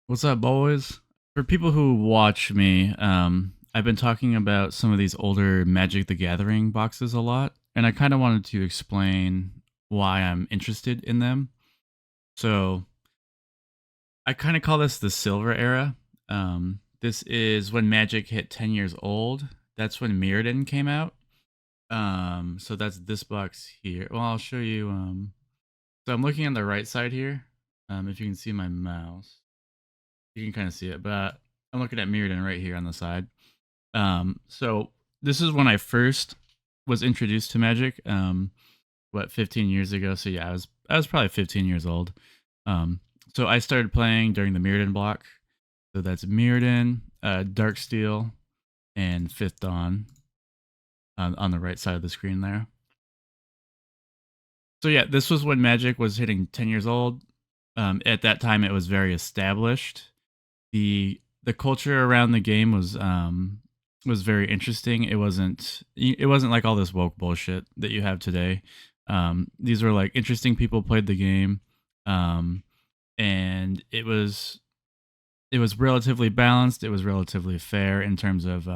What's up, boys? For people who watch me, I've been talking about some of these older Magic the Gathering boxes a lot, and I kind of wanted to explain why I'm interested in them. So, I kind of call this the Silver Era. This is when Magic hit 10 years old. That's when Mirrodin came out. So that's this box here. Well, I'll show you. So I'm looking on the right side here. If you can see my mouse. You can kind of see it, but I'm looking at Mirrodin right here on the side. So this is when I first was introduced to Magic. 15 years ago? So yeah, I was probably 15 years old. So I started playing during the Mirrodin block. So that's Mirrodin, Darksteel, and Fifth Dawn on the right side of the screen there. So yeah, this was when Magic was hitting 10 years old. At that time, it was very established. The culture around the game was very interesting. It wasn't like all this woke bullshit that you have today. These were like interesting people played the game, and it was relatively balanced. It was relatively fair in terms of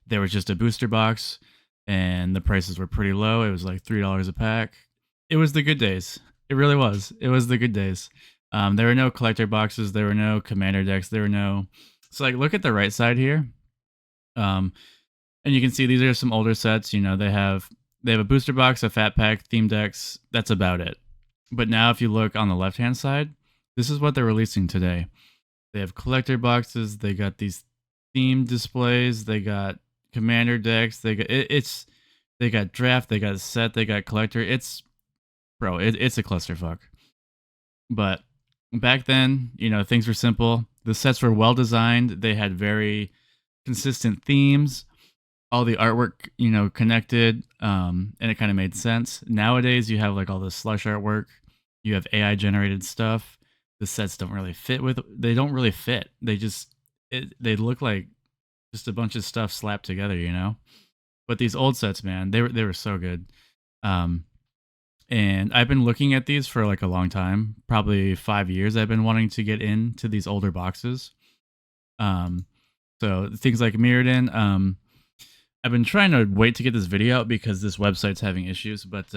there was just a booster box, and the prices were pretty low. It was like $3 a pack. It was the good days. It really was. It was the good days. There were no collector boxes. There were no commander decks. There were no. So like, look at the right side here, um, and you can see these are some older sets. You know, they have a booster box, a fat pack, theme decks. That's about it. But now, if you look on the left hand side, this is what they're releasing today. They have collector boxes. They got these theme displays. They got commander decks. They got draft. They got set. They got collector. It's a clusterfuck. But back then, things were simple. The sets were well designed. They had very consistent themes. All the artwork, connected, and it kind of made sense. Nowadays, you have like all this slush artwork. You have AI generated stuff. The sets don't really fit with. They don't really fit. They look like just a bunch of stuff slapped together. But these old sets, man, they were so good. Um, and I've been looking at these for like a long time, probably 5 years. I've been wanting to get into these older boxes. Um, so things like Mirrodin. I've been trying to wait to get this video out because this website's having issues, but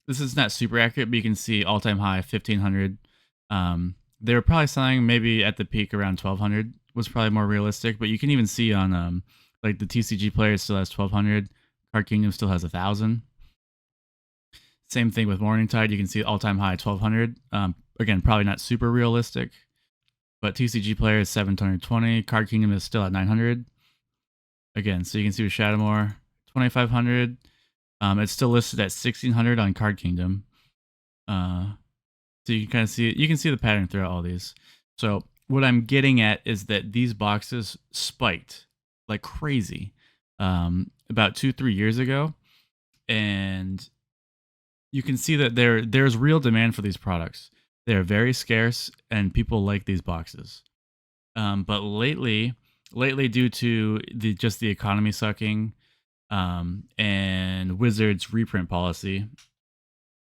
this is not super accurate. But you can see all-time high 1,500. They were probably selling maybe at the peak around 1,200 was probably more realistic. But you can even see on like the TCG player still has 1,200. Card Kingdom still has 1,000. Same thing with Morningtide. You can see all-time high 1,200. Again, probably not super realistic, but TCG player is 720. Card Kingdom is still at 900. Again, so you can see with Shadowmoor 2,500. It's still listed at 1,600 on Card Kingdom. So you can kind of see it. You can see the pattern throughout all these. So what I'm getting at is that these boxes spiked like crazy about 2-3 years ago, and you can see that there's real demand for these products. They're very scarce, and people like these boxes. But lately, due to the economy sucking, and Wizards reprint policy,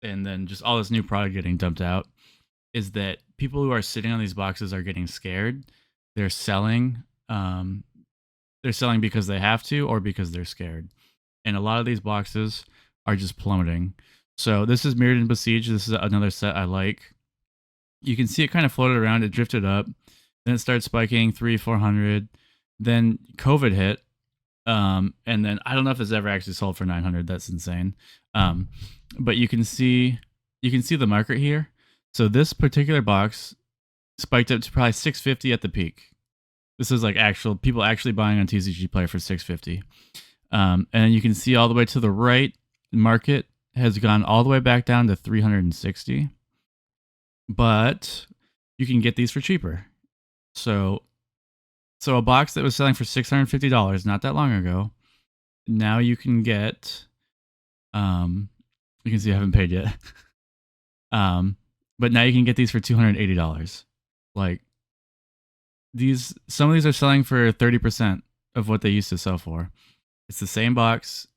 and then just all this new product getting dumped out, is that people who are sitting on these boxes are getting scared. They're selling. They're selling because they have to, or because they're scared. And a lot of these boxes are just plummeting. So this is Mirrodin Besiege. This is another set I like. You can see it kind of floated around. It drifted up. Then it started spiking 300-400. Then COVID hit. And then I don't know if it's ever actually sold for 900. That's insane. But you can see the market here. So this particular box spiked up to probably 650 at the peak. This is like actual people actually buying on TCG Player for 650. And you can see all the way to the right, market has gone all the way back down to 360. But you can get these for cheaper. So a box that was selling for $650 not that long ago, now you can get, you can see I haven't paid yet. But now you can get these for $280. Like some of these are selling for 30% of what they used to sell for. It's the same box.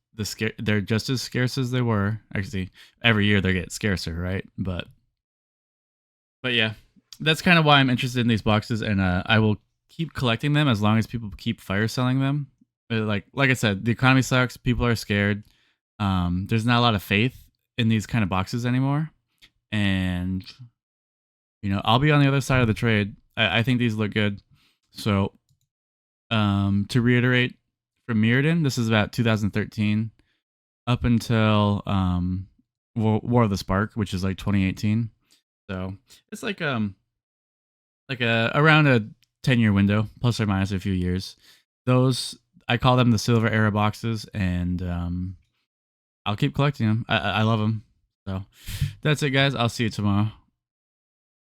They're just as scarce as they were. Actually, every year they get scarcer, right? But yeah, that's kind of why I'm interested in these boxes, and I will keep collecting them as long as people keep fire selling them. Like I said, the economy sucks. People are scared. There's not a lot of faith in these kind of boxes anymore, and I'll be on the other side of the trade. I think these look good. So, to reiterate, from Mirrodin, this is about 2013 up until War of the Spark, which is like 2018. So it's like a around a 10-year window, plus or minus a few years. Those I call them the silver era boxes, and I'll keep collecting them. I love them. So that's it, guys. I'll see you tomorrow.